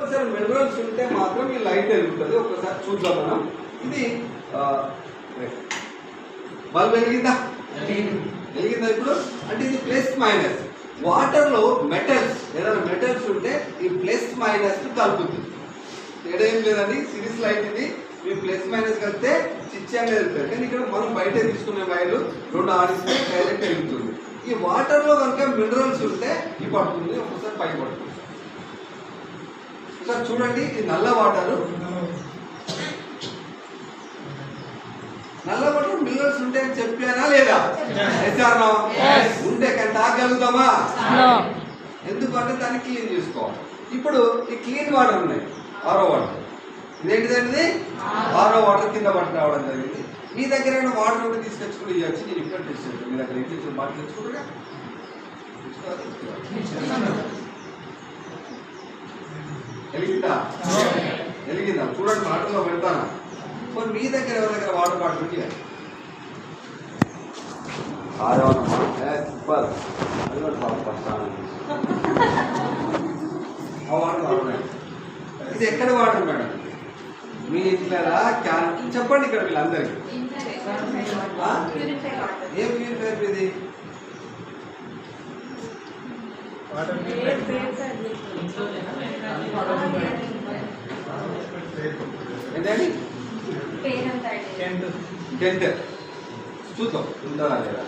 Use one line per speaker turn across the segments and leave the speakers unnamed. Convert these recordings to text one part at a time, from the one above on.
Compulsory minerals ఉంటే మాత్రం ఈ లైట్ వెలుగుతుంది. ఒకసారి చూద్దాం మనం. ఇది బల్బ్ వెలిగిందా? వెలిగిందా ఇప్పుడు? అంటే ఇది ప్లస్ మైనస్. వాటర్ లో మెటల్స్ ఏదైనా మెటల్స్ ఉంటే ఈ ప్లస్ మైనస్ కలుపుతుంది. తేడా ఏం లేదండి. సిరీస్ లైట్ ఇది. మీ ప్లస్ మైనస్ కలిపితే స్విచ్ అనేది వెళ్తుంది. కానీ ఇక్కడ మనం బయట తీసుకునే వైర్లు రెండు ఆడిస్తే డైరెక్ట్ వెళ్తుంది. ఈ వాటర్ లో కనుక మినరల్స్ ఉంటే ఇది పడుతుంది, ఒకసారి పై పడుతుంది. ఒకసారి చూడండి, ఇది నల్ల వాటర్. నల్ల వాటర్ మినరల్స్ ఉంటే అని చెప్పానా లేదా? ఉంటే కానీ తాగలుగుతామా? ఎందుకంటే దాన్ని క్లీన్ చేసుకోవాలి. ఇప్పుడు ఈ క్లీన్ వాటర్ ఉన్నాయి, ఆరో వాటర్. ఇదేంటిదండి? ఆరో వాటర్ కింద పట్టు రావడం జరిగింది. మీ దగ్గర వాటర్ ఉంటే తీసుకొచ్చుకుని ఇవ్వచ్చు. నేను ఇక్కడ తెచ్చాను. మీ దగ్గర ఇంటి బాటిల్ తెచ్చుకుంటా వెలిగిందా? వెలిగిందా? చూడండి, వాటర్లో పెడతాను. మరి మీ దగ్గర ఎవరి దగ్గర వాటర్ బాటిల్ ఉంటే ఇది ఎక్కడ వాటర్ మేడం? మీ ఇంట్లో క్యాన్ చెప్పండి ఇక్కడ వీళ్ళందరికీ. ఏం ప్యూరిఫైర్ ఇది? ఏంటండి? టెంట్. చూద్దాం ఉందా లేదా.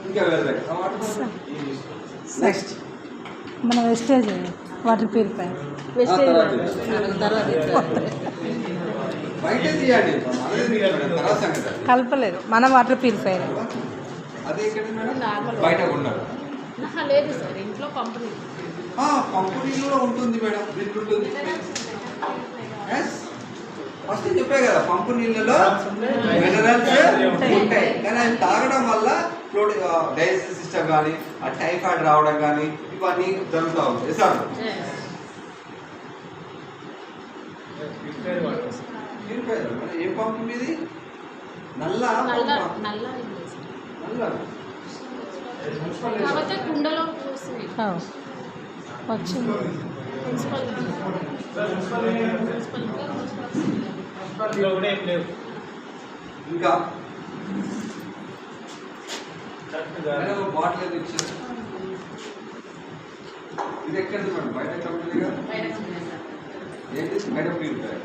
ఇంకా నెక్స్ట్
మన వెస్టేజ్ వాటర్ ప్యూరిఫైర్
బయట తీయండి,
కలపలేదు. మన వాటర్ ప్యూరిఫైర్
అదే బయట ఉండదు.
లేదు సార్, ఇంట్లో పంపు
నీళ్ళలో ఉంటుంది మేడం. బిల్ ఉంటుంది. ఫస్ట్ చెప్పే కదా, పంపు నీళ్ళలో మినరల్స్ ఉంటాయి. కానీ అవి తాగడం వల్ల డైజెస్టివ్ సిస్టమ్ కానీ ఆ టైఫాయిడ్ రావడం కానీ ఇవన్నీ జరుగుతూ ఉంటాయి సార్. ఏం పంపు మీది? నల్ల
కుండలో
వచ్చింది.
ఇంకా బాటిల్ ఏది ఇచ్చారు? ఇది ఎక్కడిది మేడం? బయట కంపెనీగా ఏంటి? బయట ప్యూరిఫైర్.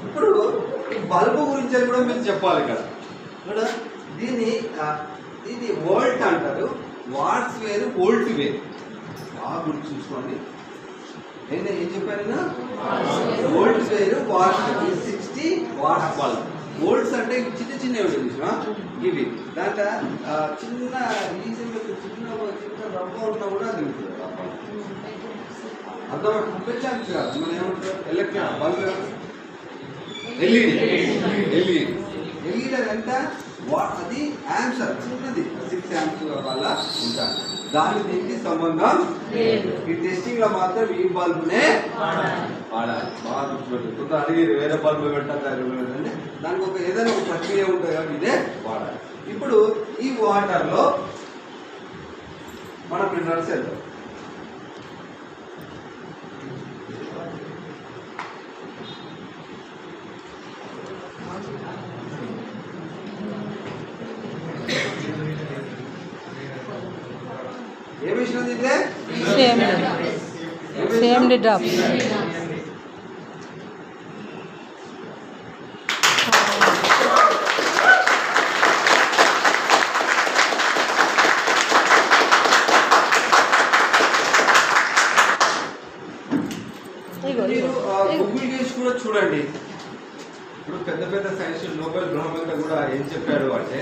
ఇప్పుడు ఈ బల్బు గురించి అని కూడా మీరు చెప్పాలి కదా. దీన్ని వోల్ట్ అంటారు. వాట్స్ వేరు, వోల్ట్ వేరు. బాగా గుర్తు చూసుకోండి. ఏం చెప్పాను? వోల్ట్ వేరు, వాట్స్ వేరు. 60 వాట్స్ బల్బ్. వోల్ట్స్ అంటే చిన్న చిన్నవి చూసినా ఇవి. దాంట్లో చిన్న రీజన్ చిన్న రబ్బ ఉన్నా కూడా తింటుంది. అర్థం పంపించాలి కాదు. మనం ఏమంటారు? ఎలక్ట్రిక్ బల్బ్, ఎల్ఈడి ఎంత? అది ఆన్సర్ చిన్నది, 6 amps వల్ల ఉంటాను. దాని దీనికి సంబంధం లేదు. ఈ టెస్టింగ్ లో మాత్రం ఈ బల్బునే వాడాలి. బాగా గుర్తుపెట్టు. అడిగి వేరే బల్బు పెట్టాలంటే దానికి ఒక ఏదైనా ఒక ప్రక్రియ ఉంటుంది కాబట్టి ఇదే వాడాలి. ఇప్పుడు ఈ వాటర్ లో మనం మినరల్స్ వెళ్తాం. ఏమి ఇచ్చినది? ఇదే
సేమ్ డ్రాప్.
గూగుల్ చేసి కూడా చూడండి. ఇప్పుడు పెద్ద పెద్ద సైన్స్ నోబెల్ గ్రహమంతా కూడా ఏం చెప్పాడు అంటే,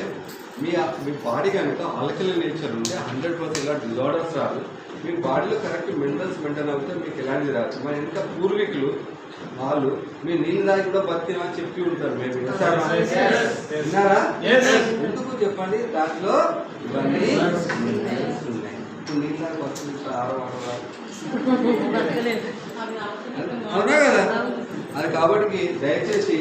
మీ బాడీ కనుక ఆల్కలైన్ నేచర్ ఉంటే 100% ఇలాంటి డిజార్డర్స్ రాదు. మీ బాడీలో కరెక్ట్ మినరల్స్ మెయింటైన్ అవుతే మీకు ఎలాంటిది రాదు. మన ఇంకా పూర్వీకులు వాళ్ళు మీ నీళ్ళు తాగి కూడా బతికేమని చెప్పి ఉంటారు మేబీ విన్నారా? ఎందుకు చెప్పండి, దాంట్లో ఇవన్నీ ఉన్నాయి. ఇప్పుడు నీళ్ళు తాగి బతుకుంటారు అవునా కదా? అది కాబట్టి దయచేసి